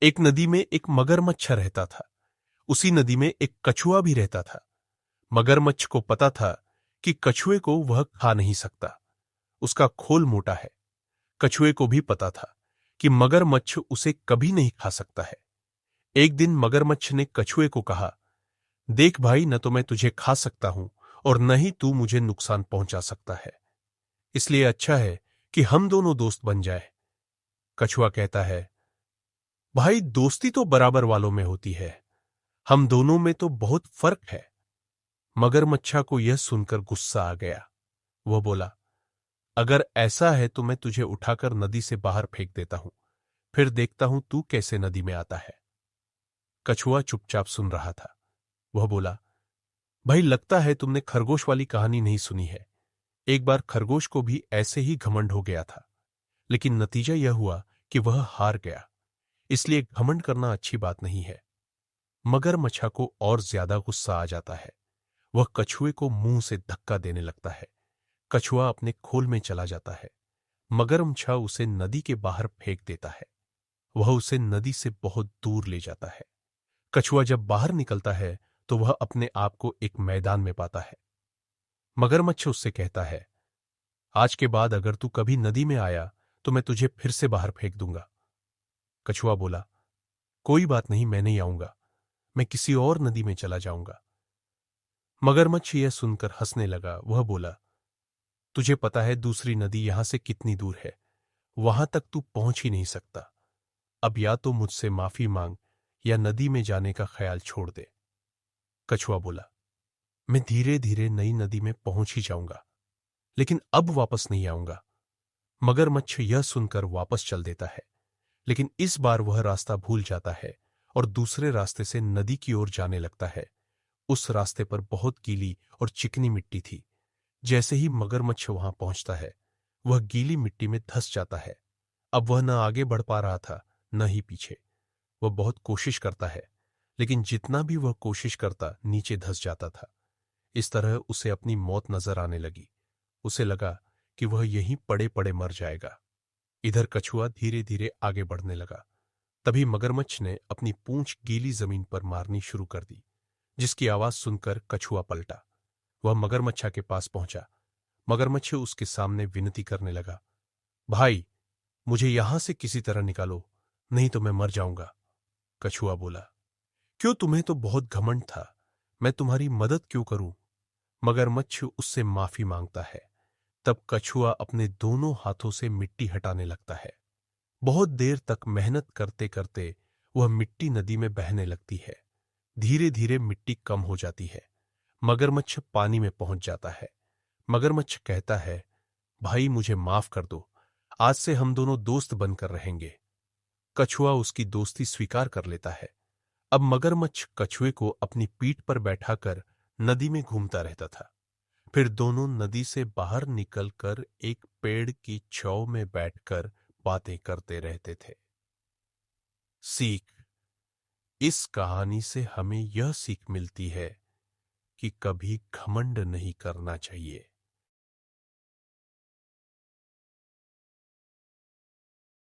एक नदी में एक मगरमच्छ रहता था। उसी नदी में एक कछुआ भी रहता था। मगरमच्छ को पता था कि कछुए को वह खा नहीं सकता, उसका खोल मोटा है। कछुए को भी पता था कि मगरमच्छ उसे कभी नहीं खा सकता है। एक दिन मगरमच्छ ने कछुए को कहा, देख भाई, न तो मैं तुझे खा सकता हूं और न ही तू मुझे नुकसान पहुंचा सकता है, इसलिए अच्छा है कि हम दोनों दोस्त बन जाए। कछुआ कहता है, भाई दोस्ती तो बराबर वालों में होती है, हम दोनों में तो बहुत फर्क है। मगरमच्छा को यह सुनकर गुस्सा आ गया। वह बोला, अगर ऐसा है तो मैं तुझे उठाकर नदी से बाहर फेंक देता हूं, फिर देखता हूं तू कैसे नदी में आता है। कछुआ चुपचाप सुन रहा था। वह बोला, भाई लगता है तुमने खरगोश वाली कहानी नहीं सुनी है। एक बार खरगोश को भी ऐसे ही घमंड हो गया था, लेकिन नतीजा यह हुआ कि वह हार गया। इसलिए घमंड करना अच्छी बात नहीं है। मगरमच्छा को और ज्यादा गुस्सा आ जाता है। वह कछुए को मुंह से धक्का देने लगता है। कछुआ अपने खोल में चला जाता है। मगरमच्छा उसे नदी के बाहर फेंक देता है। वह उसे नदी से बहुत दूर ले जाता है। कछुआ जब बाहर निकलता है तो वह अपने आप को एक मैदान में पाता है। मगरमच्छ उससे कहता है, आज के बाद अगर तू कभी नदी में आया तो मैं तुझे फिर से बाहर फेंक दूंगा। कछुआ बोला, कोई बात नहीं, मैं नहीं आऊंगा, मैं किसी और नदी में चला जाऊंगा। मगरमच्छ यह सुनकर हंसने लगा। वह बोला, तुझे पता है दूसरी नदी यहां से कितनी दूर है, वहां तक तू पहुंच ही नहीं सकता। अब या तो मुझसे माफी मांग या नदी में जाने का ख्याल छोड़ दे। कछुआ बोला, मैं धीरे धीरे नई नदी में पहुंच ही जाऊंगा, लेकिन अब वापस नहीं आऊंगा। मगरमच्छ यह सुनकर वापस चल देता है, लेकिन इस बार वह रास्ता भूल जाता है और दूसरे रास्ते से नदी की ओर जाने लगता है। उस रास्ते पर बहुत गीली और चिकनी मिट्टी थी। जैसे ही मगरमच्छ वहां पहुंचता है, वह गीली मिट्टी में धंस जाता है। अब वह न आगे बढ़ पा रहा था, न ही पीछे। वह बहुत कोशिश करता है, लेकिन जितना भी वह कोशिश करता, नीचे धंस जाता था। इस तरह उसे अपनी मौत नजर आने लगी। उसे लगा कि वह यहीं पड़े पड़े मर जाएगा। इधर कछुआ धीरे धीरे आगे बढ़ने लगा। तभी मगरमच्छ ने अपनी पूंछ गीली जमीन पर मारनी शुरू कर दी, जिसकी आवाज सुनकर कछुआ पलटा। वह मगरमच्छा के पास पहुंचा। मगरमच्छ उसके सामने विनती करने लगा, भाई, मुझे यहां से किसी तरह निकालो, नहीं तो मैं मर जाऊंगा। कछुआ बोला, क्यों, तुम्हें तो बहुत घमंड था, मैं तुम्हारी मदद क्यों करूं। मगरमच्छ उससे माफी मांगता है। तब कछुआ अपने दोनों हाथों से मिट्टी हटाने लगता है। बहुत देर तक मेहनत करते करते वह मिट्टी नदी में बहने लगती है। धीरे धीरे मिट्टी कम हो जाती है। मगरमच्छ पानी में पहुंच जाता है। मगरमच्छ कहता है, भाई मुझे माफ कर दो, आज से हम दोनों दोस्त बनकर रहेंगे। कछुआ उसकी दोस्ती स्वीकार कर लेता है। अब मगरमच्छ कछुए को अपनी पीठ पर बैठाकर नदी में घूमता रहता था। फिर दोनों नदी से बाहर निकलकर एक पेड़ की छांव में बैठकर बातें करते रहते थे। सीख, इस कहानी से हमें यह सीख मिलती है कि कभी घमंड नहीं करना चाहिए।